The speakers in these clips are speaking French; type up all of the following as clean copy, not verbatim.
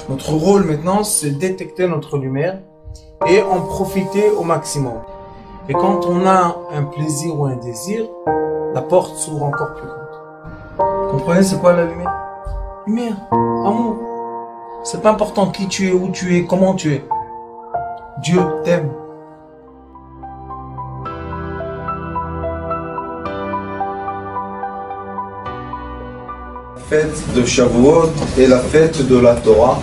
Notre rôle maintenant, c'est détecter notre lumière et en profiter au maximum. Et quand on a un plaisir ou un désir, la porte s'ouvre encore plus grande. Vous comprenez c'est quoi la lumière? Lumière, amour. C'est pas important qui tu es, où tu es, comment tu es. Dieu t'aime. La fête de Shavuot et la fête de la Torah.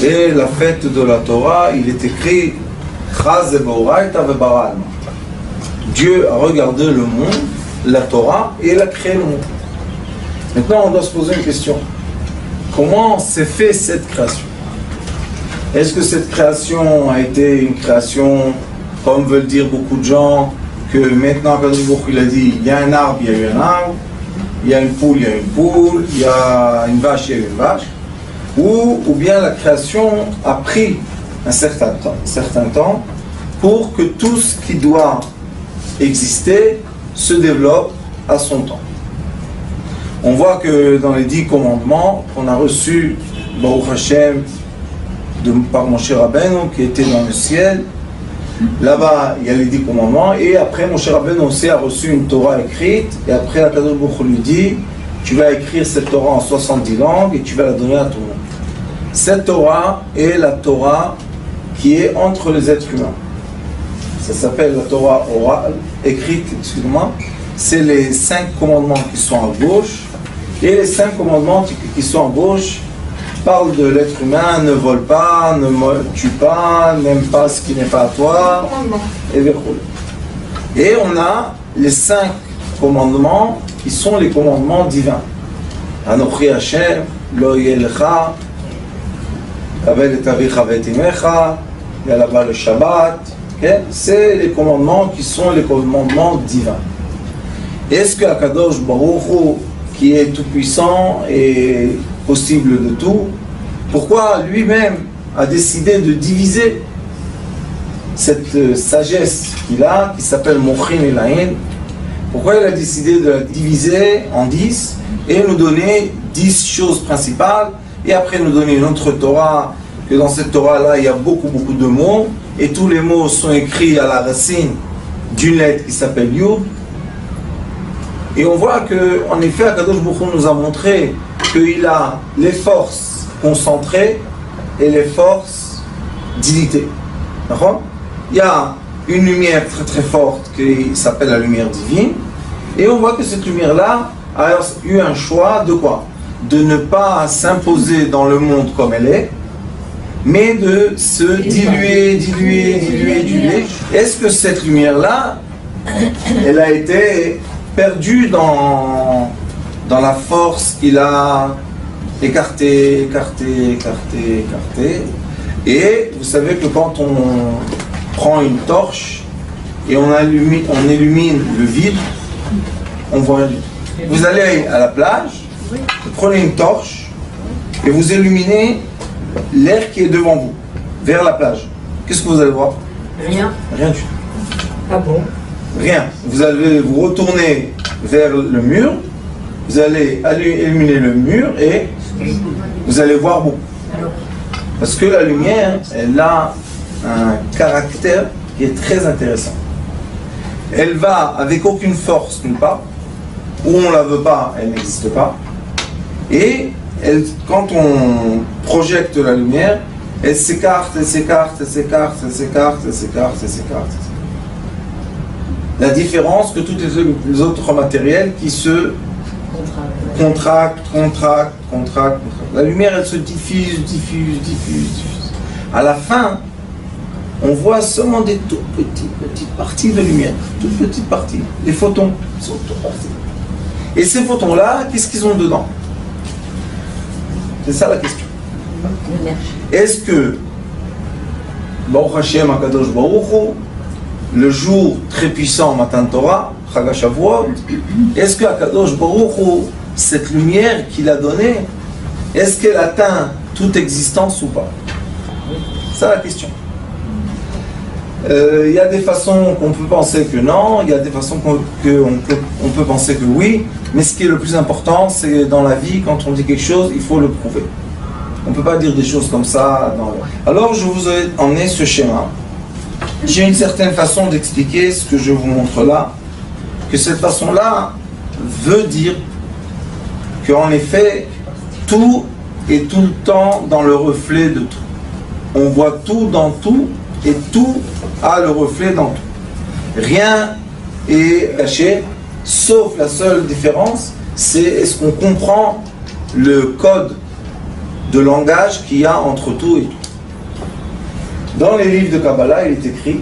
Et la fête de la Torah, il est écrit Dieu a regardé le monde, la Torah, et il a créé le monde. Maintenant, on doit se poser une question. Comment s'est fait cette création? Est-ce que cette création a été une création, comme veulent dire beaucoup de gens, que maintenant, il a dit, il y a un arbre, il y a eu un arbre, il y a une poule, il y a une poule, il y a une vache, il y a eu une vache, ou bien la création a pris un certain temps pour que tout ce qui doit exister se développe à son temps. On voit que dans les 10 commandements qu'on a reçus, Baruch Hashem, par Moshe Rabbeinu qui était dans le ciel, là-bas il y a les 10 commandements, et après Moshe Rabbeinu aussi a reçu une Torah écrite, et après la Kadosh Baruch Hu lui dit, tu vas écrire cette Torah en 70 langues et tu vas la donner à tout le monde. Cette Torah est la Torah qui est entre les êtres humains. Ça s'appelle la Torah orale, écrite, excusez-moi. C'est les 5 commandements qui sont à gauche. Et les 5 commandements qui sont à gauche parlent de l'être humain, ne vole pas, ne tue pas, n'aime pas ce qui n'est pas à toi. Et on a les 5 commandements qui sont les commandements divins. Anochi Hashem, Lo Yelecha, Kavel et Avicha Vetimecha, il y a là-bas le Shabbat. Okay? C'est les commandements qui sont les commandements divins. Est-ce que Akadosh Baruch Hu, qui est tout puissant et possible de tout, pourquoi lui-même a décidé de diviser cette sagesse qu'il a, qui s'appelle Mochin et Laïn? Pourquoi il a décidé de la diviser en 10 et nous donner 10 choses principales, et après nous donner une autre Torah, que dans cette Torah-là, il y a beaucoup de mots, et tous les mots sont écrits à la racine d'une lettre qui s'appelle Yud. Et on voit que, en effet, Akadosh Baruch Hu nous a montré qu'il a les forces concentrées et les forces dilitées. D'accord? Il y a une lumière très forte qui s'appelle la lumière divine, et on voit que cette lumière-là a eu un choix de quoi? De ne pas s'imposer dans le monde comme elle est, mais de se diluer. Est-ce que cette lumière-là, elle a été perdue dans la force qu'il a écartée. Et vous savez que quand on prend une torche et on illumine le vide, on voit rien du tout. Vous allez à la plage, vous prenez une torche et vous illuminez l'air qui est devant vous, vers la plage. Qu'est-ce que vous allez voir? Rien. Rien du tout. Ah bon? Rien. Vous allez vous retourner vers le mur, vous allez illuminer le mur et vous allez voir beaucoup. Parce que la lumière, elle a un caractère qui est très intéressant. Elle va avec aucune force nulle part, où on ne la veut pas, elle n'existe pas. Et quand on projette la lumière, elle s'écarte. La différence que tous les autres matériels qui se contractent. La lumière, elle se diffuse. À la fin, on voit seulement des toutes petites parties de lumière, toutes petites parties. Les photons sont toutes parties. Et ces photons-là, qu'est-ce qu'ils ont dedans? C'est ça la question. Est-ce que Baruch Hashem Akadosh Baruch Hu, le jour très puissant Matan Torah, Chag HaShavuot, est-ce que Akadosh Baruch Hu, cette lumière qu'il a donnée, est-ce qu'elle atteint toute existence ou pas? C'est ça la question. Il y a des façons qu'on peut penser que non, il y a des façons qu'on peut penser que oui, mais ce qui est le plus important, c'est dans la vie, quand on dit quelque chose, il faut le prouver. On ne peut pas dire des choses comme ça. Alors je vous ai emmené ce schéma. J'ai une certaine façon d'expliquer ce que je vous montre là, que cette façon-là veut dire qu'en effet, tout est tout le temps dans le reflet de tout. On voit tout dans tout et tout a le reflet dans tout. Rien est caché, sauf la seule différence, c'est est-ce qu'on comprend le code de langage qu'il y a entre tout et tout. Dans les livres de Kabbalah, il est écrit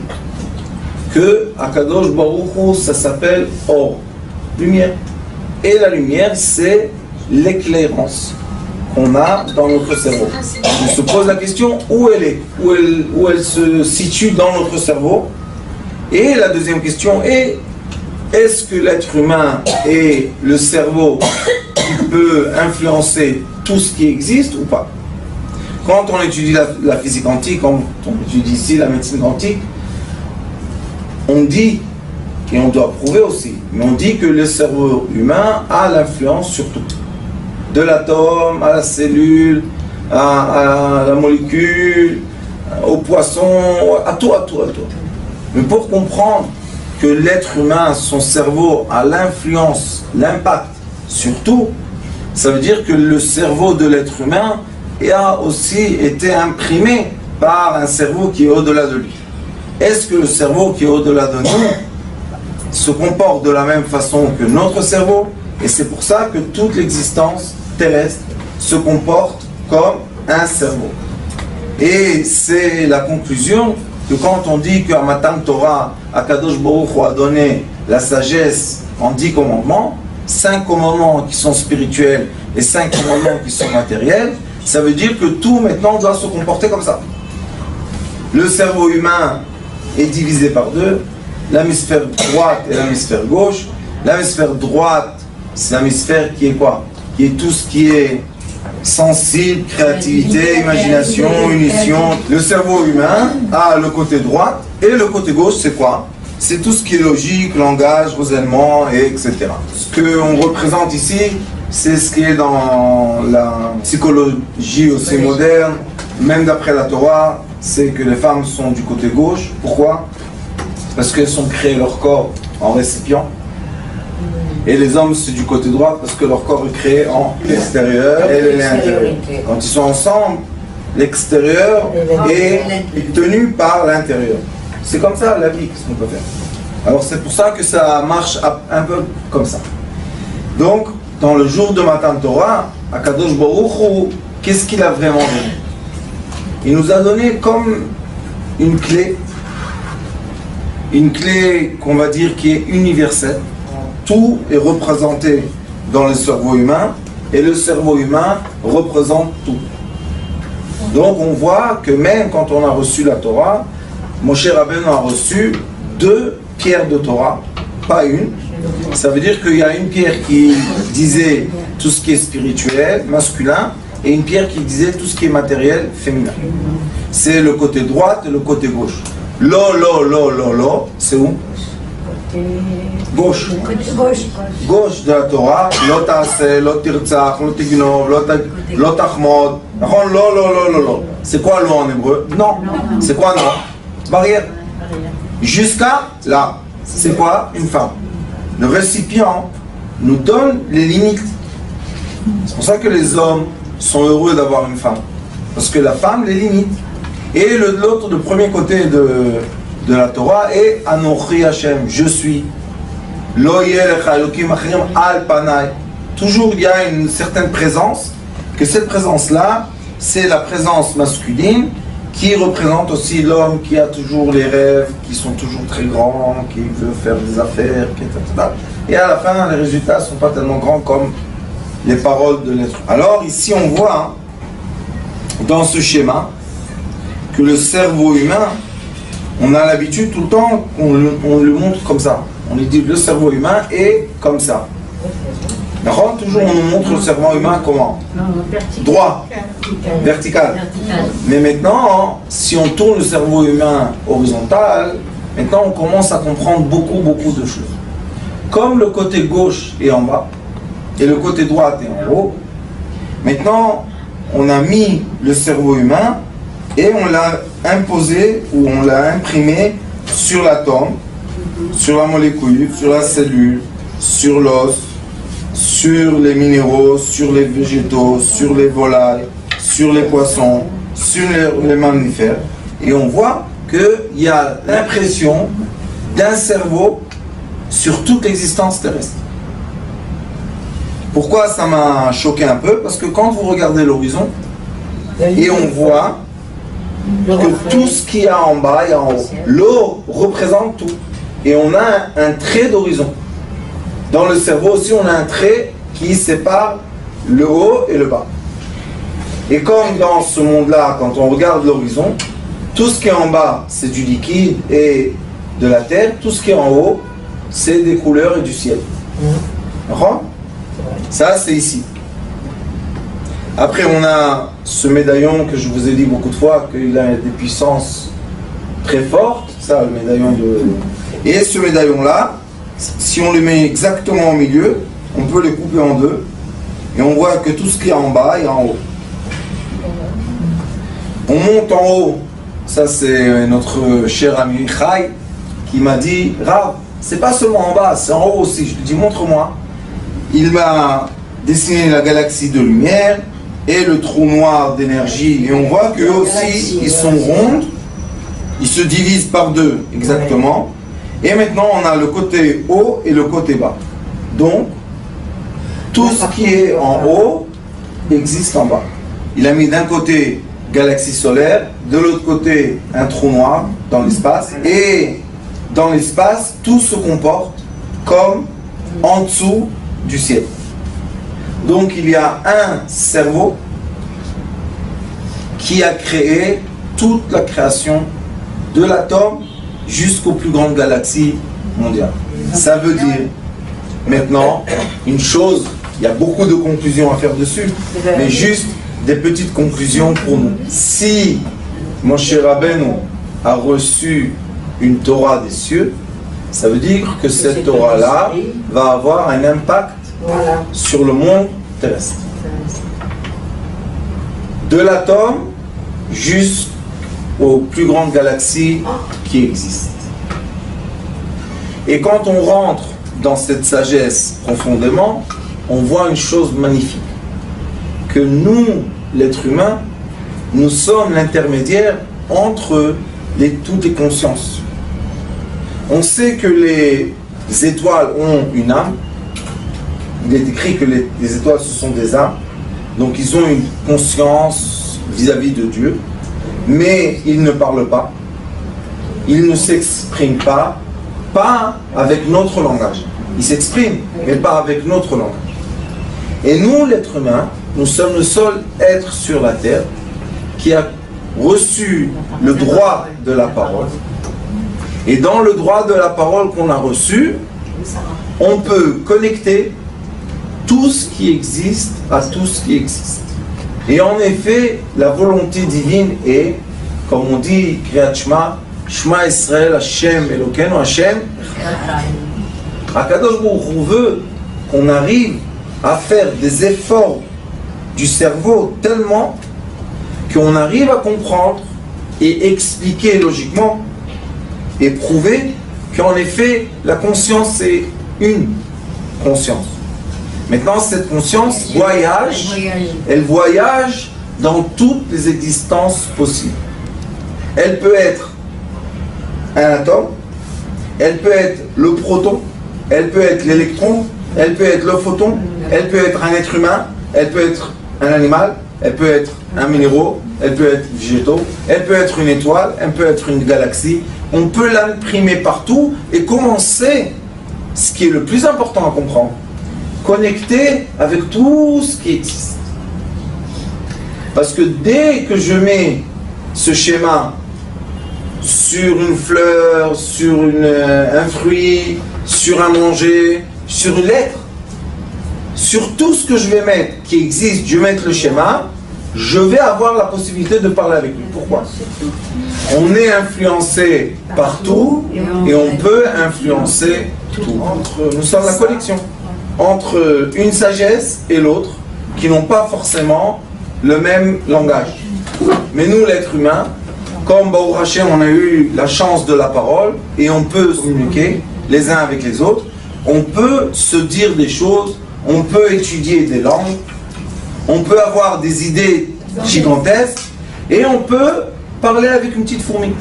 que Akadosh Baruch Hu, ça s'appelle Or, lumière. Et la lumière, c'est l'éclairance qu'on a dans notre cerveau. On se pose la question où elle est, où elle se situe dans notre cerveau. Et la deuxième question est, est-ce que l'être humain et le cerveau peut influencer tout ce qui existe ou pas? Quand on étudie la physique quantique, quand on étudie ici la médecine quantique, on dit, et on doit prouver aussi, mais on dit que le cerveau humain a l'influence sur tout. De l'atome à la cellule, à la molécule, au poisson, à tout. Mais pour comprendre que l'être humain, son cerveau a l'influence, l'impact sur tout, ça veut dire que le cerveau de l'être humain a aussi été imprimé par un cerveau qui est au-delà de lui. Est-ce que le cerveau qui est au-delà de nous se comporte de la même façon que notre cerveau? Et c'est pour ça que toute l'existence terrestre se comporte comme un cerveau. Et c'est la conclusion que quand on dit qu'à Matan Torah, Akadosh Baruch Hu a donné la sagesse en 10 commandements, 5 commandements qui sont spirituels et 5 commandements qui sont matériels, ça veut dire que tout maintenant doit se comporter comme ça. Le cerveau humain est divisé par deux, l'hémisphère droite et l'hémisphère gauche. L'hémisphère droite, c'est l'hémisphère qui est quoi? Qui est tout ce qui est sensible, créativité, imagination, unition. Le cerveau humain a le côté droit et le côté gauche, c'est quoi? C'est tout ce qui est logique, langage, raisonnement, et etc. Ce qu'on représente ici, c'est ce qui est dans la psychologie aussi moderne, même d'après la Torah, c'est que les femmes sont du côté gauche. Pourquoi? Parce qu'elles ont créé leur corps en récipient. Et les hommes, c'est du côté droit parce que leur corps est créé en extérieur et l'intérieur. Quand ils sont ensemble, l'extérieur est tenu par l'intérieur. C'est comme ça la vie, qu'est-ce qu'on peut faire? Alors c'est pour ça que ça marche un peu comme ça. Donc, dans le jour de Matan Torah, Akadosh Baruch Hu, qu'est-ce qu'il a vraiment donné? Il nous a donné comme une clé qu'on va dire qui est universelle. Tout est représenté dans le cerveau humain et le cerveau humain représente tout. Donc on voit que même quand on a reçu la Torah, Moshe Rabbeinu a reçu 2 pierres de Torah, pas une. Ça veut dire qu'il y a une pierre qui disait tout ce qui est spirituel, masculin, et une pierre qui disait tout ce qui est matériel, féminin. C'est le côté droit et le côté gauche. Lo, c'est où? Gauche. Gauche de la Torah. Lo ta'aseh, lo tirtzach, lo tignov, lo tachmod. Lo. C'est quoi lo en hébreu? Non. C'est quoi non? Barrière. Jusqu'à là. C'est quoi une femme? Le récipient nous donne les limites. C'est pour ça que les hommes sont heureux d'avoir une femme. Parce que la femme les limite. Et l'autre, le premier côté de la Torah est Anochi Hashem, je suis. Lo yelecha elokim achirim al panai. Toujours il y a une certaine présence, que cette présence-là, c'est la présence masculine qui représente aussi l'homme qui a toujours les rêves, qui sont toujours très grands, qui veut faire des affaires, etc. Et à la fin, les résultats ne sont pas tellement grands comme les paroles de l'être. Alors ici, on voit dans ce schéma que le cerveau humain, on a l'habitude tout le temps qu'on le montre comme ça. On lui dit le cerveau humain est comme ça. D'accord? Toujours on nous montre le cerveau humain comment? Droit, vertical. Mais maintenant, si on tourne le cerveau humain horizontal, maintenant on commence à comprendre beaucoup de choses. Comme le côté gauche est en bas et le côté droit est en haut, maintenant on a mis le cerveau humain et on l'a imposé ou on l'a imprimé sur l'atome, sur la molécule, sur la cellule, sur l'os, sur les minéraux, sur les végétaux, sur les volailles, sur les poissons, sur les mammifères. Et on voit qu'il y a l'impression d'un cerveau sur toute l'existence terrestre. Pourquoi ça m'a choqué un peu? Parce que quand vous regardez l'horizon, et on voit que tout ce qu'il y a en bas et en haut, l'eau représente tout. Et on a un trait d'horizon. Dans le cerveau aussi, on a un trait qui sépare le haut et le bas. Et comme dans ce monde-là, quand on regarde l'horizon, tout ce qui est en bas, c'est du liquide et de la terre. Tout ce qui est en haut, c'est des couleurs et du ciel. D'accord? Ça, c'est ici. Après, on a ce médaillon que je vous ai dit beaucoup de fois, qu'il a des puissances très fortes. Ça, le médaillon de... Et ce médaillon-là, si on le met exactement au milieu, on peut le couper en deux. Et on voit que tout ce qui est en bas est en haut. On monte en haut. Ça, c'est notre cher ami Chai qui m'a dit, Rav, c'est pas seulement en bas, c'est en haut aussi. Je lui dis, montre-moi. Il m'a dessiné la galaxie de lumière et le trou noir d'énergie. Et on voit qu'eux aussi, ils sont ronds. Ils se divisent par deux, exactement. Et maintenant, on a le côté haut et le côté bas. Donc, tout ce qui est en haut existe en bas. Il a mis d'un côté galaxie solaire, de l'autre côté un trou noir dans l'espace. Et dans l'espace, tout se comporte comme en dessous du ciel. Donc, il y a un cerveau qui a créé toute la création de l'atome jusqu'aux plus grandes galaxies mondiales. Ça veut dire, maintenant, une chose, il y a beaucoup de conclusions à faire dessus, mais juste des petites conclusions pour nous. Si Moshe Rabbeinu a reçu une Torah des cieux, ça veut dire que cette Torah-là va avoir un impact sur le monde terrestre. De l'atome jusqu'aux plus grandes galaxies qui existent. Et quand on rentre dans cette sagesse profondément, on voit une chose magnifique. Que nous, l'être humain, nous sommes l'intermédiaire entre toutes les consciences. On sait que les étoiles ont une âme. Il est écrit que les étoiles, ce sont des âmes. Donc ils ont une conscience vis-à-vis de Dieu. Mais ils ne parlent pas. Ils ne s'expriment pas. Pas avec notre langage. Ils s'expriment, mais pas avec notre langage. Et nous, l'être humain, nous sommes le seul être sur la terre qui a reçu le droit de la parole. Et dans le droit de la parole qu'on a reçu, on peut connecter tout ce qui existe à tout ce qui existe. Et en effet, la volonté divine est, comme on dit, Kriyat Shema, Shema Israël, Hashem, Elokeinu, Hashem. Akadosh Baruch Hu veut qu'on arrive à faire des efforts du cerveau tellement qu'on arrive à comprendre et expliquer logiquement et prouver qu'en effet la conscience est une conscience. Maintenant cette conscience voyage, elle voyage dans toutes les existences possibles. Elle peut être un atome, elle peut être le proton, elle peut être l'électron, elle peut être le photon, elle peut être un être humain, elle peut être un animal, elle peut être un minéraux, elle peut être végétaux, elle peut être une étoile, elle peut être une galaxie. On peut l'imprimer partout et commencer, ce qui est le plus important à comprendre, connecter avec tout ce qui existe. Parce que dès que je mets ce schéma sur une fleur, sur un fruit, sur un manger, sur une lettre, sur tout ce que je vais mettre qui existe, je vais mettre le schéma, je vais avoir la possibilité de parler avec lui. Pourquoi? On est influencé partout et on peut influencer tout. Nous sommes la connexion entre une sagesse et l'autre qui n'ont pas forcément le même langage. Mais nous, l'être humain, comme Baruch Hashem, on a eu la chance de la parole et on peut communiquer les uns avec les autres, on peut se dire des choses, on peut étudier des langues, on peut avoir des idées gigantesques et on peut parler avec une petite fourmi.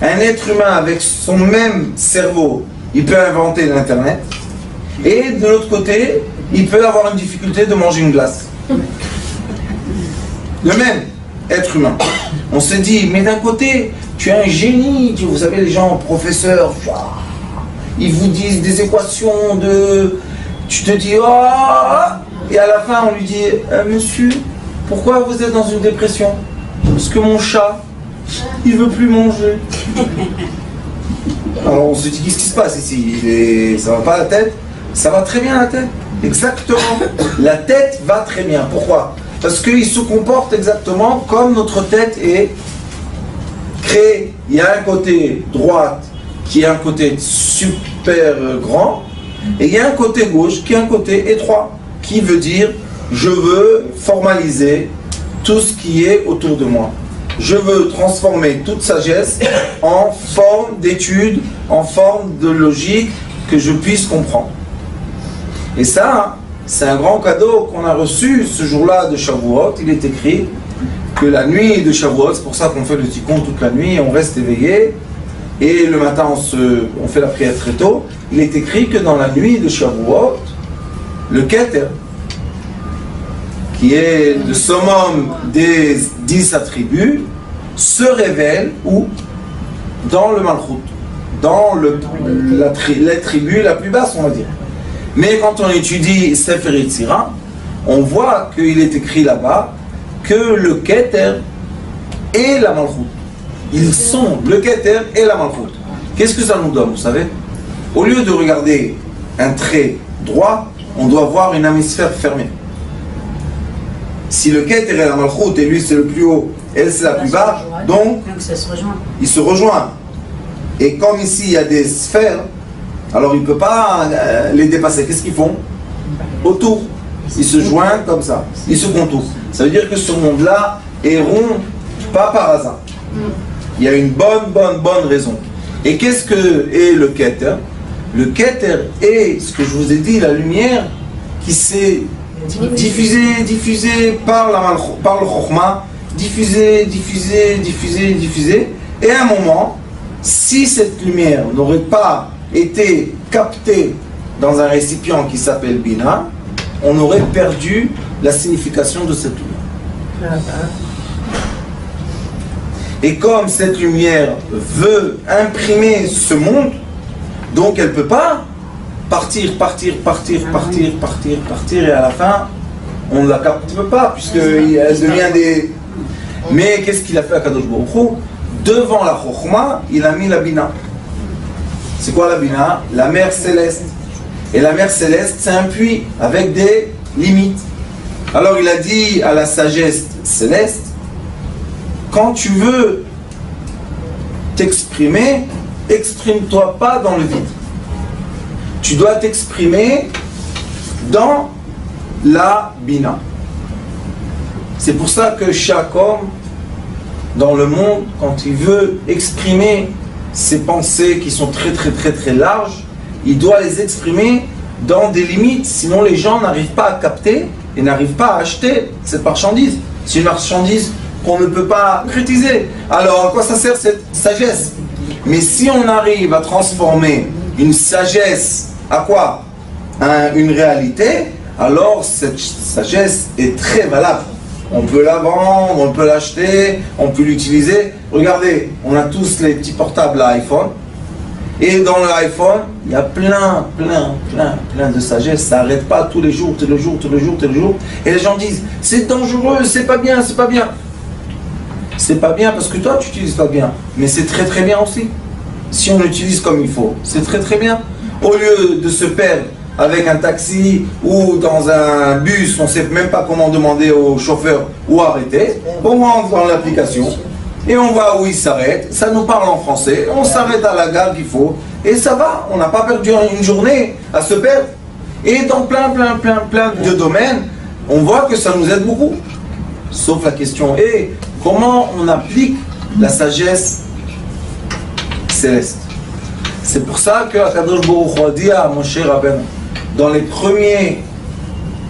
Un être humain avec son même cerveau, il peut inventer l'Internet et de l'autre côté, il peut avoir une difficulté de manger une glace. Le même être humain. On se dit, mais d'un côté, tu es un génie, vous savez, les gens, professeurs, ils vous disent des équations de... Tu te dis, oh, et à la fin, on lui dit, monsieur, pourquoi vous êtes dans une dépression? Parce que mon chat, il veut plus manger. Alors on se dit, qu'est-ce qui se passe ici? Ça va pas la tête? Ça va très bien la tête. Exactement. La tête va très bien. Pourquoi? Parce qu'il se comporte exactement comme notre tête est créée. Il y a un côté droite qui est un côté super grand et il y a un côté gauche qui est un côté étroit qui veut dire je veux formaliser tout ce qui est autour de moi. Je veux transformer toute sagesse en forme d'étude, en forme de logique que je puisse comprendre. Et ça, c'est un grand cadeau qu'on a reçu ce jour-là de Shavuot. Il est écrit que la nuit de Shavuot, c'est pour ça qu'on fait le tikkun toute la nuit, on reste éveillé, et le matin on fait la prière très tôt. Il est écrit que dans la nuit de Shavuot, le Keter, qui est le summum des 10 attributs, se révèle où? Dans le Malchut, dans l'attribut la plus basse, on va dire. Mais quand on étudie Sefer Yetzira, on voit qu'il est écrit là-bas que le Keter et la Malchut, ils sont le Keter et la Malchut. Qu'est-ce que ça nous donne, vous savez? Au lieu de regarder un trait droit, on doit voir une hémisphère fermée. Si le Keter et la Malchut, et lui c'est le plus haut, elle c'est la plus basse, donc ils se rejoignent. Et comme ici il y a des sphères, alors il ne peut pas les dépasser. Qu'est-ce qu'ils font? Autour. Ils se joignent comme ça. Ils se contournent. Ça veut dire que ce monde-là est rond, pas par hasard. Il y a une bonne raison. Et qu'est-ce que est le Keter? Le Keter est, ce que je vous ai dit, la lumière qui s'est diffusée par le Chokhmah, diffusée. Et à un moment, si cette lumière n'aurait pas été captée dans un récipient qui s'appelle Bina, on aurait perdu la signification de cette lumière. Et comme cette lumière veut imprimer ce monde, donc elle ne peut pas partir, et à la fin, on ne la capte pas, puisqu'elle devient des... Mais qu'est-ce qu'il a fait à Kadosh Baruch Hu? Devant la Chokhmah, il a mis la Bina. C'est quoi la Bina? La mer céleste. Et la mer céleste, c'est un puits avec des limites. Alors il a dit à la sagesse céleste, quand tu veux t'exprimer, exprime-toi pas dans le vide. Tu dois t'exprimer dans la Bina. C'est pour ça que chaque homme dans le monde, quand il veut exprimer ses pensées qui sont très larges, il doit les exprimer dans des limites, sinon les gens n'arrivent pas à capter et n'arrivent pas à acheter cette marchandise. C'est une marchandise qu'on ne peut pas critiquer. Alors à quoi ça sert cette sagesse? Mais si on arrive à transformer une sagesse à quoi? Une réalité, alors cette sagesse est très valable. On peut la vendre, on peut l'acheter, on peut l'utiliser. Regardez, on a tous les petits portables à iPhone. Et dans l'iPhone, il y a plein de sagesse. Ça n'arrête pas tous les jours. Et les gens disent, c'est dangereux, c'est pas bien. C'est pas bien parce que toi, tu n'utilises pas bien. Mais c'est très bien aussi. Si on l'utilise comme il faut, c'est très bien. Au lieu de se perdre avec un taxi ou dans un bus, on ne sait même pas comment demander au chauffeur où arrêter, on rentre dans l'application et on va où il s'arrête, ça nous parle en français, on s'arrête à la gare qu'il faut et ça va, on n'a pas perdu une journée à se perdre. Et dans plein de domaines, On voit que ça nous aide beaucoup. Sauf la question est, comment on applique la sagesse céleste? C'est pour ça que Akadosh Baruch Hu a dit à Moshe Rabbeinu, dans les premiers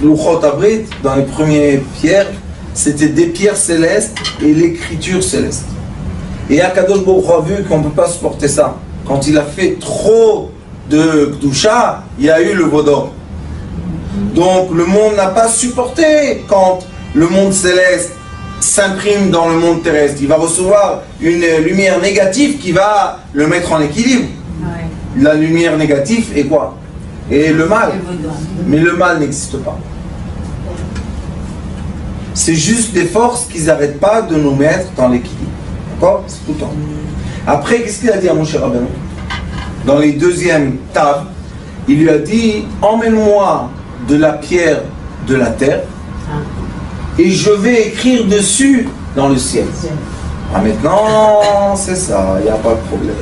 Luchot Abrit, dans les premières pierres, c'était des pierres célestes et l'écriture céleste. Et Akadosh Baruch Hu a vu qu'on ne peut pas supporter ça. Quand il a fait trop de Kedusha, il y a eu le Vaudor. Donc le monde n'a pas supporté quand le monde céleste s'imprime dans le monde terrestre. Il va recevoir une lumière négative qui va le mettre en équilibre. Ouais. La lumière négative est quoi? Et le mal. Mais le mal n'existe pas. C'est juste des forces qui n'arrêtent pas de nous mettre dans l'équilibre. D'accord? C'est tout le temps. Après, qu'est-ce qu'il a dit à Moshe Rabbeinu? Dans les deuxièmes tables, il lui a dit, emmène-moi de la pierre de la terre et je vais écrire dessus dans le ciel. Ah, maintenant, c'est ça, il n'y a pas de problème.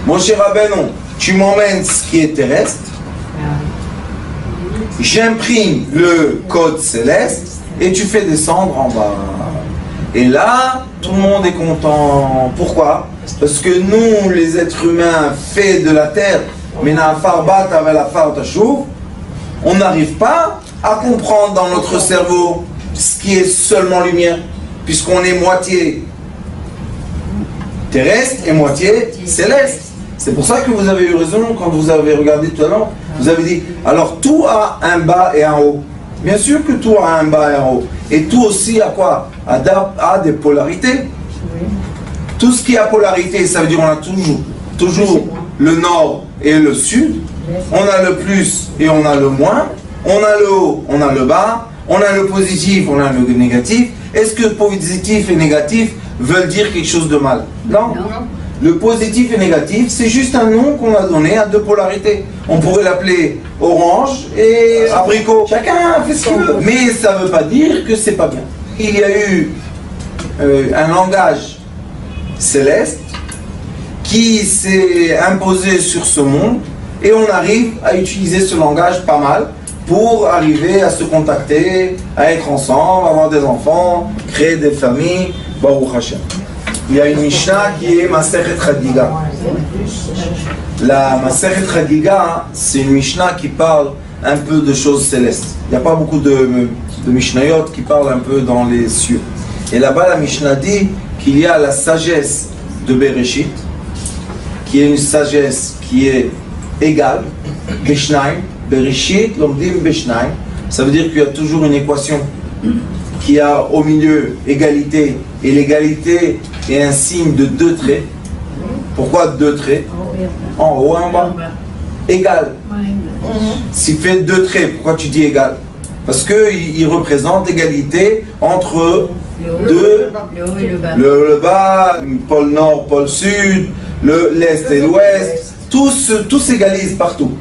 Moshe Rabbeinu, tu m'emmènes ce qui est terrestre, j'imprime le code céleste et tu fais descendre en bas. Et là, tout le monde est content. Pourquoi? Parce que nous, les êtres humains faits de la terre, on n'arrive pas à comprendre dans notre cerveau ce qui est seulement lumière, puisqu'on est moitié terrestre et moitié céleste. C'est pour ça que vous avez eu raison quand vous avez regardé tout à l'heure. Vous avez dit, alors tout a un bas et un haut. Bien sûr que tout a un bas et un haut. Et tout aussi a quoi? A des polarités. Tout ce qui a polarité, ça veut dire on a toujours le nord et le sud. On a le plus et on a le moins. On a le haut, on a le bas. On a le positif, on a le négatif. Est-ce que positif et négatif veulent dire quelque chose de mal? Non. Le positif et négatif, c'est juste un nom qu'on a donné à deux polarités. On pourrait l'appeler orange et abricot. Chacun fait ce qu'il veut. Mais ça ne veut pas dire que c'est pas bien. Il y a eu un langage céleste qui s'est imposé sur ce monde et on arrive à utiliser ce langage pas mal pour arriver à se contacter, à être ensemble, avoir des enfants, créer des familles. Baruch Hashem. Il y a une Mishnah qui est Masechet Chagiga. La Masechet Chagiga, c'est une Mishnah qui parle un peu de choses célestes. Il n'y a pas beaucoup de Mishnayot qui parlent un peu dans les cieux. Et là-bas, la Mishnah dit qu'il y a la sagesse de Bereshit, qui est une sagesse qui est égale, Beshnaim, Bereshit, l'omdim Beshnaim. Ça veut dire qu'il y a toujours une équation qui a au milieu égalité, et l'égalité est un signe de deux traits. Pourquoi deux traits? En haut et en bas. Égal. S'il fait deux traits, pourquoi tu dis égal? Parce qu'il représente l'égalité entre deux, le bas, pôle nord, pôle sud, l'est et l'ouest, tout s'égalise partout.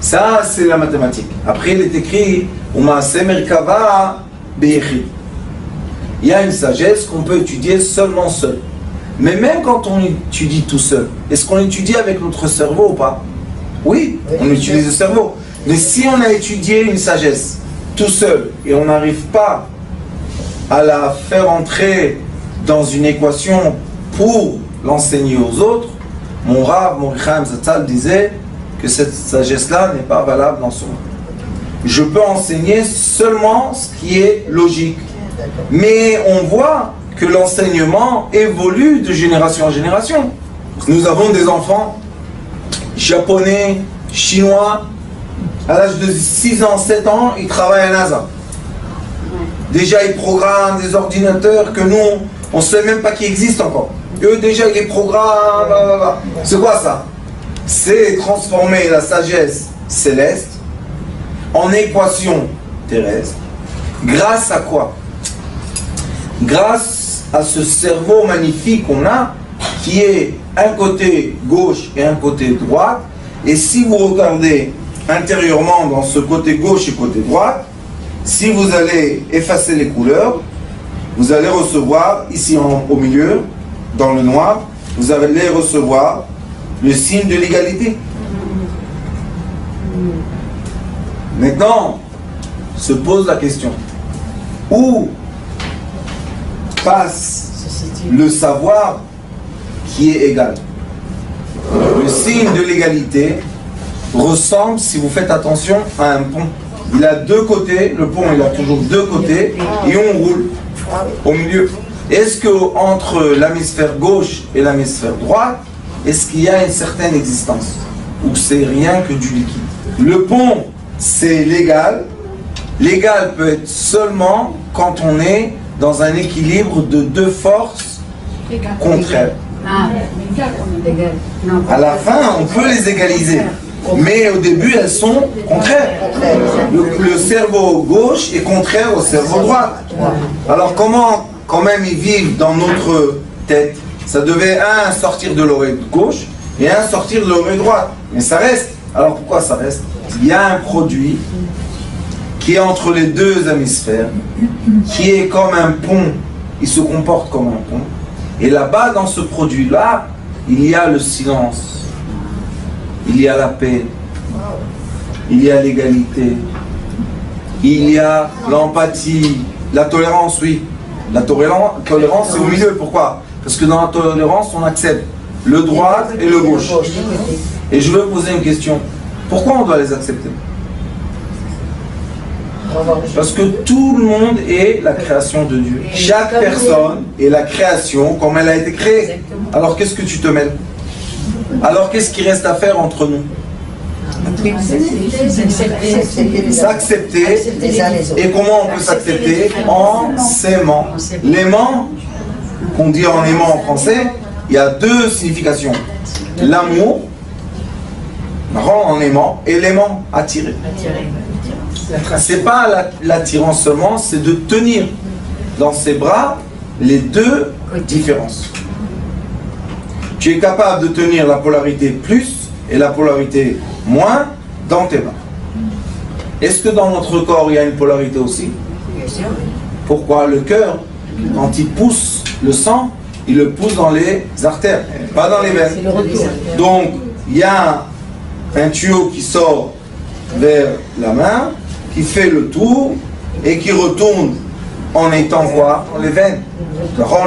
Ça, c'est la mathématique. Après, il est écrit Merkava Beyechid. Il y a une sagesse qu'on peut étudier seulement seul. Mais même quand on étudie tout seul, est-ce qu'on étudie avec notre cerveau ou pas? Oui, on utilise le cerveau. Mais si on a étudié une sagesse tout seul et on n'arrive pas à la faire entrer dans une équation pour l'enseigner aux autres, mon Rav, Mordechai Zatzal disait que cette sagesse-là n'est pas valable dans ce monde. Je peux enseigner seulement ce qui est logique. Mais on voit que l'enseignement évolue de génération en génération. Nous avons des enfants japonais, chinois, à l'âge de 6 ans, 7 ans, ils travaillent à NASA. Déjà, ils programment des ordinateurs que nous, on ne sait même pas qu'ils existent encore. Eux, déjà, ils les programment. C'est quoi ça? C'est transformer la sagesse céleste en équation terrestre. Grâce à quoi? Grâce à ce cerveau magnifique qu'on a, qui est un côté gauche et un côté droite. Et si vous regardez intérieurement dans ce côté gauche et côté droite, si vous allez effacer les couleurs, vous allez recevoir ici au milieu, dans le noir, vous allez recevoir le signe de l'égalité. Maintenant, se pose la question. Où passe le savoir qui est égal? Le signe de l'égalité ressemble, si vous faites attention, à un pont. Il a deux côtés, le pont il a toujours deux côtés, et on roule au milieu. Est-ce qu'entre l'hémisphère gauche et l'hémisphère droite, est-ce qu'il y a une certaine existence? Ou c'est rien que du liquide? Le pont, c'est l'égal. L'égal peut être seulement quand on est dans un équilibre de deux forces contraires. À la fin, on peut les égaliser. Mais au début, elles sont contraires. Le cerveau gauche est contraire au cerveau droit. Alors comment, quand même, ils vivent dans notre tête? Ça devait un sortir de l'oreille gauche et un sortir de l'oreille droite. Mais ça reste. Alors pourquoi ça reste? Il y a un produit qui est entre les deux hémisphères, qui est comme un pont. Il se comporte comme un pont. Et là-bas, dans ce produit-là, il y a le silence. Il y a la paix, il y a l'égalité, il y a l'empathie, la tolérance, oui. La tolérance, c'est au milieu. Pourquoi? Parce que dans la tolérance, on accepte le droit et le gauche. Et je veux poser une question. Pourquoi on doit les accepter? Parce que tout le monde est la création de Dieu. Chaque personne est la création comme elle a été créée. Alors qu'est-ce que tu te mêles? Alors qu'est-ce qui reste à faire entre nous? S'accepter. Et comment on peut s'accepter? En s'aimant. L'aimant, qu'on dit en aimant en français, il y a deux significations. L'amour, en aimant, et l'aimant, attirer. C'est pas l'attirance seulement, c'est de tenir dans ses bras les deux différences. Tu es capable de tenir la polarité plus et la polarité moins dans tes mains. Est-ce que dans notre corps il y a une polarité aussi? Pourquoi? Le cœur, quand il pousse le sang, il le pousse dans les artères, pas dans les veines. Donc il y a un tuyau qui sort vers la main, qui fait le tour et qui retourne en étant quoi? Dans les veines.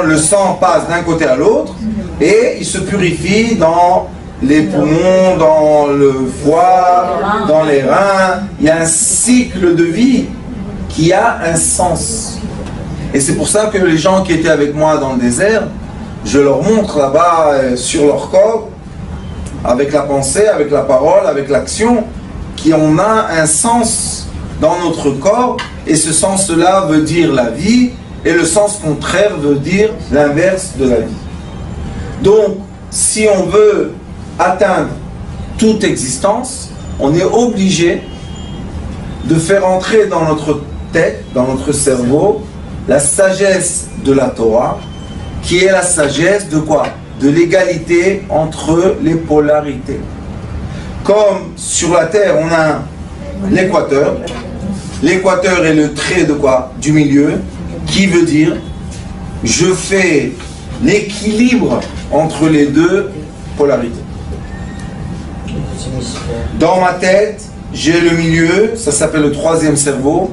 Le sang passe d'un côté à l'autre et il se purifie dans les poumons, dans le foie, dans les reins. Il y a un cycle de vie qui a un sens. Et c'est pour ça que les gens qui étaient avec moi dans le désert, je leur montre là-bas sur leur corps, avec la pensée, avec la parole, avec l'action, qu'on a un sens dans notre corps, et ce sens-là veut dire la vie, et le sens contraire veut dire l'inverse de la vie. Donc, si on veut atteindre toute existence, on est obligé de faire entrer dans notre tête, dans notre cerveau, la sagesse de la Torah, qui est la sagesse de quoi? De l'égalité entre les polarités. Comme sur la Terre, on a l'équateur. L'équateur est le trait de quoi? Du milieu, qui veut dire je fais l'équilibre entre les deux polarités. Dans ma tête, j'ai le milieu, ça s'appelle le troisième cerveau,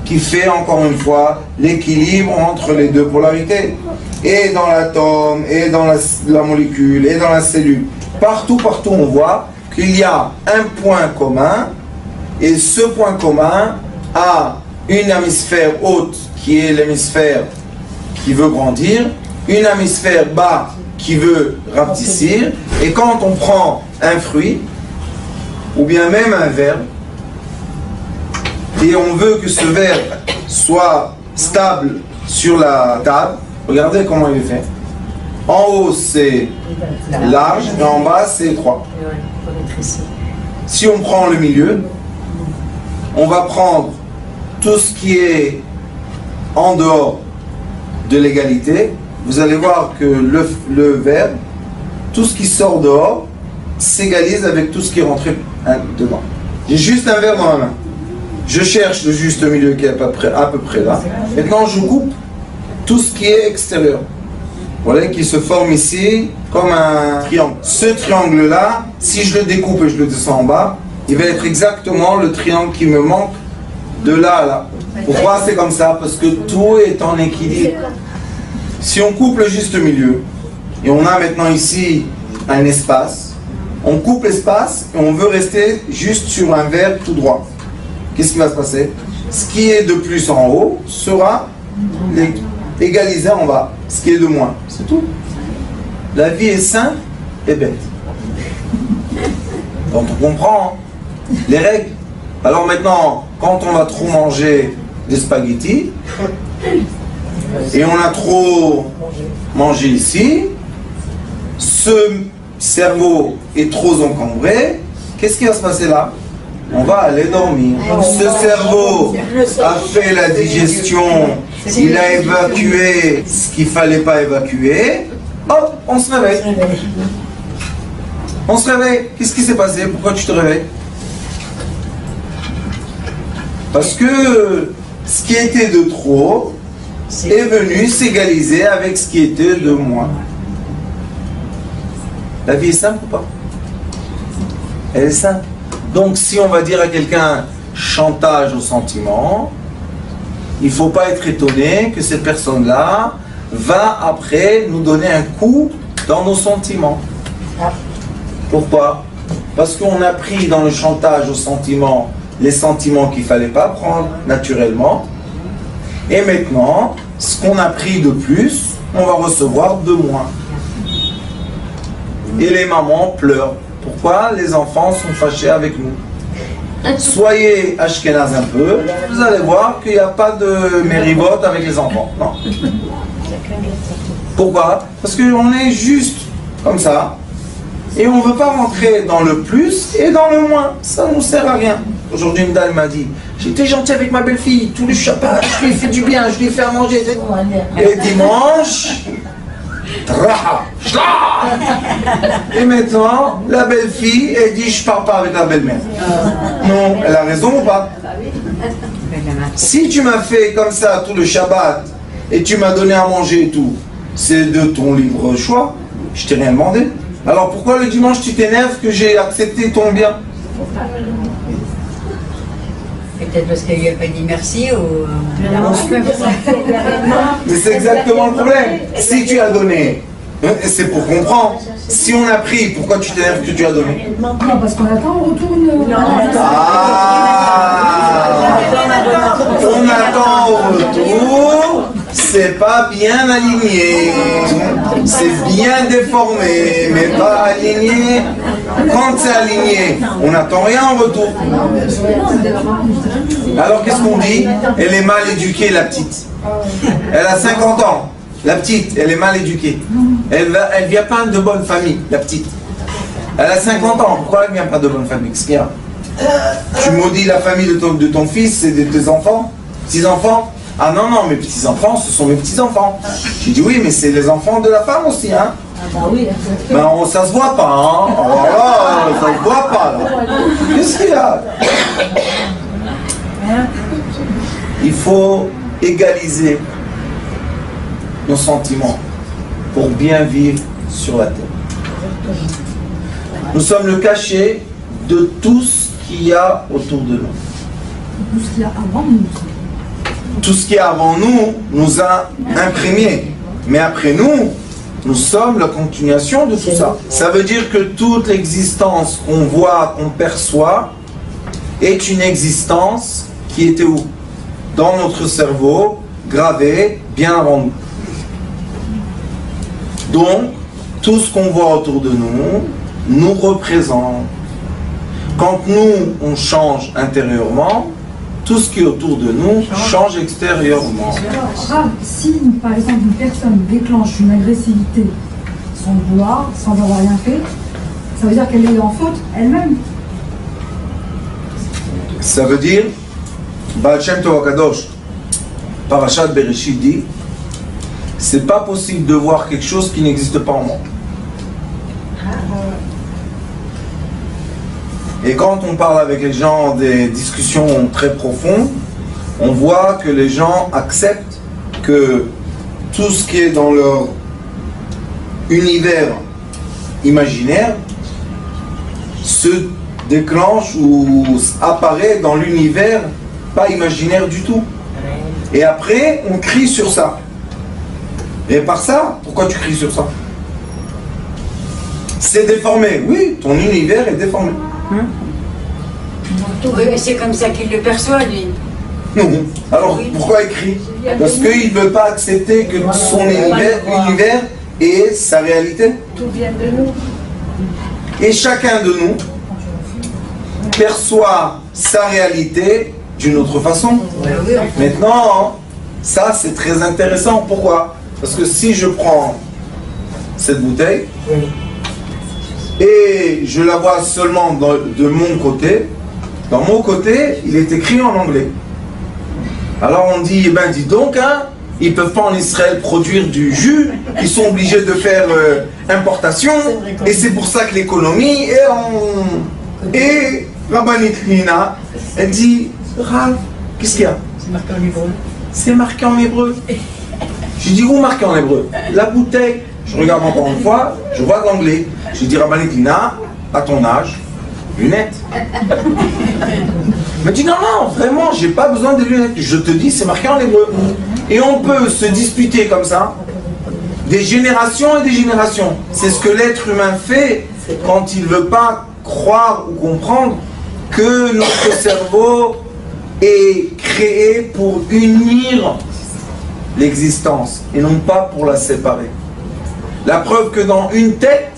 qui fait encore une fois l'équilibre entre les deux polarités. Et dans l'atome, et dans la molécule, et dans la cellule. Partout on voit qu'il y a un point commun, et ce point commun a une hémisphère haute qui est l'hémisphère qui veut grandir, une hémisphère bas qui veut rapetissir, et quand on prend un fruit, ou bien même un verbe, et on veut que ce verbe soit stable sur la table, regardez comment il est fait. En haut c'est large, et en bas c'est étroit. Si on prend le milieu, on va prendre tout ce qui est en dehors de l'égalité. Vous allez voir que le verbe, tout ce qui sort dehors, s'égalise avec tout ce qui est rentré dedans. J'ai juste un verbe dans la main. Je cherche le juste milieu qui est à peu près là. Maintenant, je coupe tout ce qui est extérieur. Voilà, qui se forme ici comme un triangle. Ce triangle-là, si je le découpe et je le descends en bas, il va être exactement le triangle qui me manque de là à là. Pourquoi c'est comme ça? Parce que tout est en équilibre. Si on coupe le juste milieu, et on a maintenant ici un espace, on coupe l'espace et on veut rester juste sur un verre tout droit. Qu'est-ce qui va se passer? Ce qui est de plus en haut sera égalisé en bas. Ce qui est de moins. C'est tout. La vie est simple et bête. Donc on comprend hein, les règles. Alors maintenant, quand on va trop manger des spaghettis, et on a trop mangé ici, ce cerveau est trop encombré, qu'est-ce qui va se passer là? On va aller dormir. Ce cerveau a fait la digestion, il a évacué ce qu'il ne fallait pas évacuer, hop, on se réveille. On se réveille. Qu'est-ce qui s'est passé? Pourquoi tu te réveilles? Parce que ce qui était de trop est venu s'égaliser avec ce qui était de moins. La vie est simple ou pas? Elle est simple. Donc si on va dire à quelqu'un chantage au sentiment, il ne faut pas être étonné que cette personne-là va après nous donner un coup dans nos sentiments. Pourquoi? Parce qu'on a pris dans le chantage au sentiment les sentiments qu'il ne fallait pas prendre naturellement. Et maintenant, ce qu'on a pris de plus, on va recevoir de moins. Et les mamans pleurent. Pourquoi? Les enfants sont fâchés avec nous. Soyez ashkénazes un peu, vous allez voir qu'il n'y a pas de mérivote avec les enfants. Non. Pourquoi? Parce qu'on est juste comme ça. Et on ne veut pas rentrer dans le plus et dans le moins. Ça ne nous sert à rien. Aujourd'hui, une dame m'a dit, j'étais gentil avec ma belle-fille, tous les Shabbat, je lui ai fait du bien, je lui ai fait à manger. Et dimanche, traha, et maintenant, la belle-fille, elle dit, je ne pars pas avec la belle-mère. Non, elle a raison ou pas? Si tu m'as fait comme ça tout le Shabbat, et tu m'as donné à manger et tout, c'est de ton libre choix, je t'ai rien demandé. Alors pourquoi le dimanche tu t'énerves que j'ai accepté ton bien? Peut-être parce qu'il n'a pas dit merci ou... Mais c'est exactement le problème. Si tu as donné, c'est pour comprendre. Si on a pris, pourquoi tu t'énerves que tu as donné? Non, parce qu'on attend, on retourne. On attend au retour, c'est pas bien aligné, c'est bien déformé, mais pas aligné. Quand c'est aligné, on n'attend rien en retour. Alors qu'est-ce qu'on dit? Elle est mal éduquée, la petite. Elle a 50 ans. La petite, elle est mal éduquée. Elle vient pas de bonne famille, la petite. Elle a 50 ans. Pourquoi elle vient pas de bonne famille? Qu'est-ce qu'il y a? Tu maudis la famille de ton fils et de tes enfants? Petits-enfants? Ah non, non, mes petits-enfants, ce sont mes petits-enfants. J'ai dit oui, mais c'est les enfants de la femme aussi, hein? Ah bah oui. Ben, ça se voit pas, hein? Oh là, ça se voit pas, là. Qu'est-ce qu'il y a? Il faut égaliser nos sentiments pour bien vivre sur la terre. Nous sommes le cachet de tout ce qu'il y a autour de nous. Tout ce qu'il y a avant nous. Tout ce qui est avant nous nous a imprégnés. Mais après nous, nous sommes la continuation de tout ça. Ça veut dire que toute l'existence qu'on voit, qu'on perçoit, est une existence qui était où? Dans notre cerveau, gravée bien avant nous. Donc, tout ce qu'on voit autour de nous, nous représente. Quand nous, on change intérieurement, tout ce qui est autour de nous change extérieurement. Si, par exemple, une personne déclenche une agressivité sans le vouloir, sans avoir rien fait, ça veut dire qu'elle est en faute elle-même. Ça veut dire, Baal Shem Tov HaKadosh, Parashat Bereshit dit, c'est pas possible de voir quelque chose qui n'existe pas en moi. Et quand on parle avec les gens des discussions très profondes, on voit que les gens acceptent que tout ce qui est dans leur univers imaginaire se déclenche ou apparaît dans l'univers pas imaginaire du tout. Et après, on crie sur ça. Et par ça, pourquoi tu cries sur ça? C'est déformé. Oui, ton univers est déformé. Oui, mais c'est comme ça qu'il le perçoit, lui. Non. Alors, pourquoi il crie? Parce qu'il ne veut pas accepter que son univers est sa réalité. Tout vient de nous. Et chacun de nous perçoit sa réalité d'une autre façon. Maintenant, ça c'est très intéressant. Pourquoi? Parce que si je prends cette bouteille et je la vois seulement de mon côté, dans mon côté, il est écrit en anglais. Alors on dit, eh ben dis donc, hein, ils ne peuvent pas en Israël produire du jus, ils sont obligés de faire importation, et c'est pour ça que l'économie est en... Et Rabbanit Lina, elle dit, Rav, qu'est-ce qu'il y a? C'est marqué en hébreu. C'est marqué en hébreu. Je dis, où marqué en hébreu? La bouteille. Je regarde encore une fois, je vois de l'anglais. Je dis, Rabbanit Lina, à ton âge, lunettes. Elle me dit, non, non, vraiment, j'ai pas besoin de lunettes. Je te dis, c'est marqué en hébreu. Et on peut se disputer comme ça, des générations et des générations. C'est ce que l'être humain fait quand il ne veut pas croire ou comprendre que notre cerveau est créé pour unir l'existence et non pas pour la séparer. La preuve que dans une tête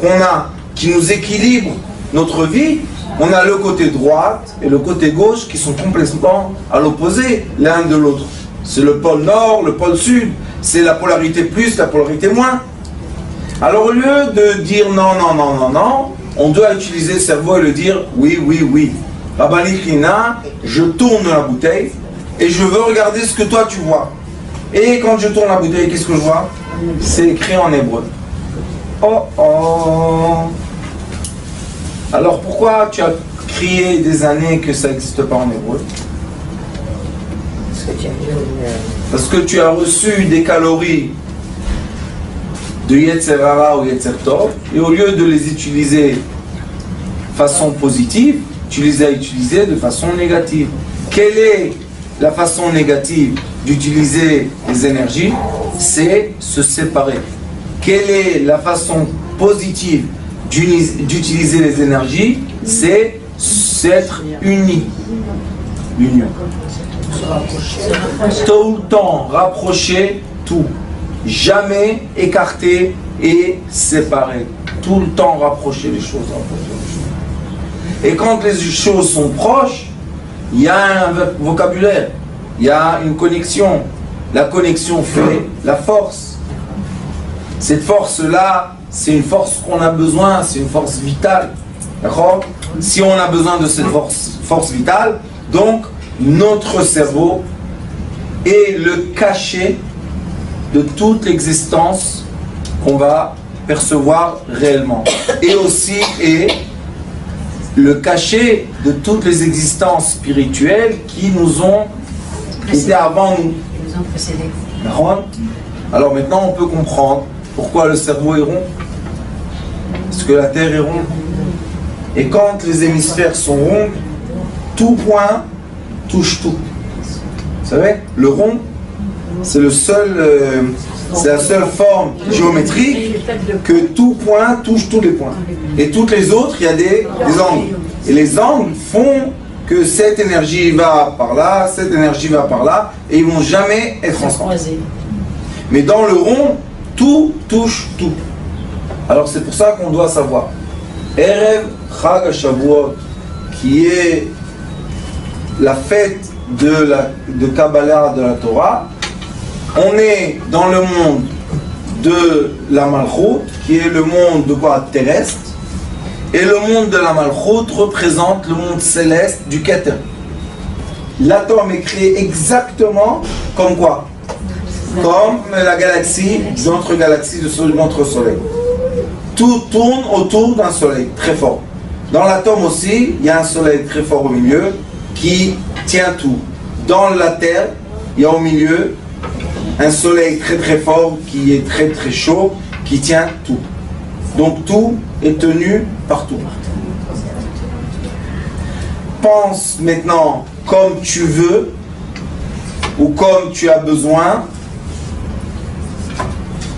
qu'on a, qui nous équilibre notre vie, on a le côté droite et le côté gauche qui sont complètement à l'opposé l'un de l'autre. C'est le pôle nord, le pôle sud, c'est la polarité plus, la polarité moins. Alors au lieu de dire non, non, non, non, non, on doit utiliser le cerveau et le dire oui, oui, oui. Rabbanit Lina, je tourne la bouteille et je veux regarder ce que toi tu vois. Et quand je tourne la bouteille, qu'est-ce que je vois? C'est écrit en hébreu. Oh oh. Alors pourquoi tu as crié des années que ça n'existe pas en hébreu? Parce que tu as reçu des calories de Yetzer Hara ou Yetzer Tov, et au lieu de les utiliser de façon positive, tu les as utilisées de façon négative. Quelle est la façon négative d'utiliser les énergies? C'est se séparer. Quelle est la façon positive d'utiliser les énergies? C'est s'être unis. L'union. Tout le temps rapprocher tout. Jamais écarter et séparer. Tout le temps rapprocher les choses. Et quand les choses sont proches, il y a un vocabulaire, il y a une connexion. La connexion fait la force. Cette force-là, c'est une force qu'on a besoin, c'est une force vitale. D'accord? Si on a besoin de cette force vitale, donc notre cerveau est le cachet de toute l'existence qu'on va percevoir réellement. Et aussi est le cachet de toutes les existences spirituelles qui nous ont été avant nous. Ils nous ont précédés. Alors maintenant on peut comprendre pourquoi le cerveau est rond. Parce que la Terre est ronde. Et quand les hémisphères sont ronds, tout point touche tout. Vous savez, le rond, c'est le seul, c'est la seule forme géométrique que tout point touche tous les points. Et toutes les autres, il y a des angles. Et les angles font que cette énergie va par là, cette énergie va par là, et ils ne vont jamais être ensemble. Mais dans le rond, tout touche tout. Alors c'est pour ça qu'on doit savoir. Erev Chag HaShavuot, qui est la fête de Kabbalah de la Torah, on est dans le monde de la Malchut, qui est le monde de quoi? Terrestre, et le monde de la Malchut représente le monde céleste du Keter. L'atome est créé exactement comme quoi? Comme la galaxie, notre galaxie de notre soleil. Tout tourne autour d'un soleil très fort. Dans l'atome aussi, il y a un soleil très fort au milieu qui tient tout. Dans la Terre, il y a au milieu un soleil très très fort qui est très très chaud, qui tient tout. Donc tout est tenu partout. pense maintenant comme tu veux ou comme tu as besoin.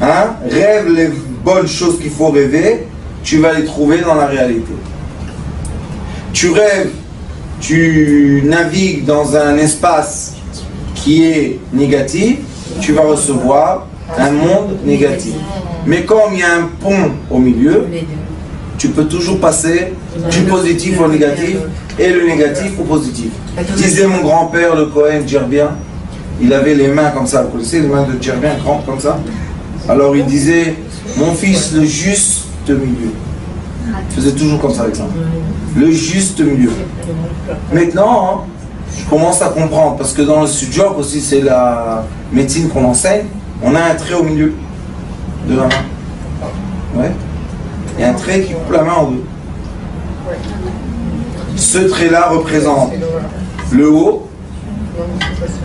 Hein? Rêve les bonnes choses qu'il faut rêver, tu vas les trouver dans la réalité. Tu rêves, tu navigues dans un espace qui est négatif, tu vas recevoir un monde négatif. Mais comme il y a un pont au milieu, tu peux toujours passer du positif au négatif et le négatif au positif. Disait mon grand-père, le Cohen Djerbien, il avait les mains comme ça, vous connaissez les mains de Djerbien, grandes comme ça. Alors il disait, mon fils, le juste milieu. Il faisait toujours comme ça avec ça. Le juste milieu. Maintenant, je commence à comprendre, parce que dans le sudjok aussi, c'est la médecine qu'on enseigne, on a un trait au milieu de la main. Ouais. Il y a un trait qui coupe la main en deux. Ce trait-là représente le haut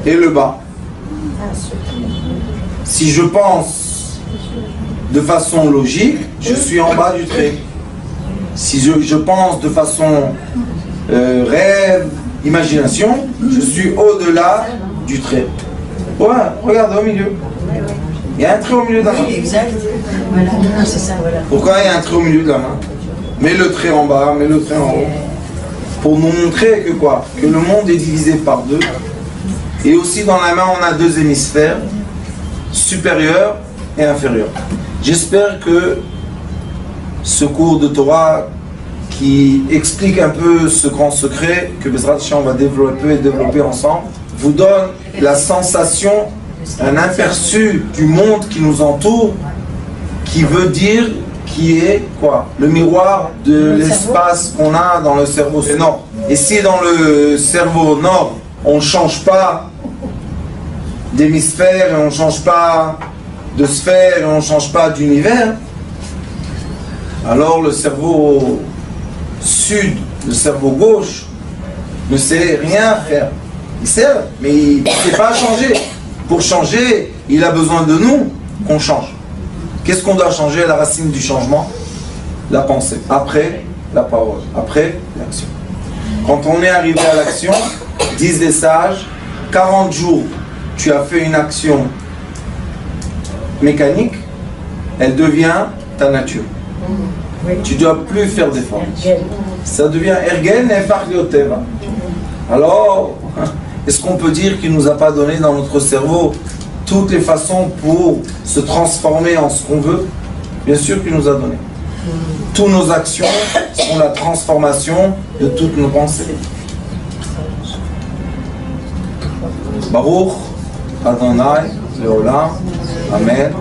et le bas. Si je pense de façon logique, je suis en bas du trait. Si je pense de façon rêve, imagination, je suis au-delà du trait. Ouais, regardez au milieu. Il y a un trait au milieu de la main. Exact. Voilà, c'est ça, voilà. Pourquoi il y a un trait au milieu de la main? Mets le trait en bas, mets le trait en haut. Pour nous montrer que quoi? Que le monde est divisé par deux. Et aussi dans la main, on a deux hémisphères, supérieur et inférieur. J'espère que ce cours de Torah qui explique un peu ce grand secret que Bezrat Hashem on va développer ensemble, vous donne la sensation, un aperçu du monde qui nous entoure, qui veut dire qui est quoi? Le miroir de l'espace qu'on a dans le cerveau nord. Et si dans le cerveau nord, on ne change pas d'hémisphère, et on ne change pas de sphère, et on ne change pas d'univers, alors le cerveau sud, le cerveau gauche, ne sait rien faire. Il sait, mais il ne sait pas changer. Pour changer, il a besoin de nous qu'on change. Qu'est-ce qu'on doit changer? La racine du changement, la pensée. Après, la parole. Après, l'action. Quand on est arrivé à l'action, disent les sages, 40 jours, tu as fait une action mécanique, elle devient ta nature. Tu ne dois plus faire d'efforts. Ça devient ergen et farlioteva. Alors, est-ce qu'on peut dire qu'il ne nous a pas donné dans notre cerveau toutes les façons pour se transformer en ce qu'on veut? Bien sûr qu'il nous a donné. Toutes nos actions sont la transformation de toutes nos pensées. Baruch Adonai Leolam. Amen.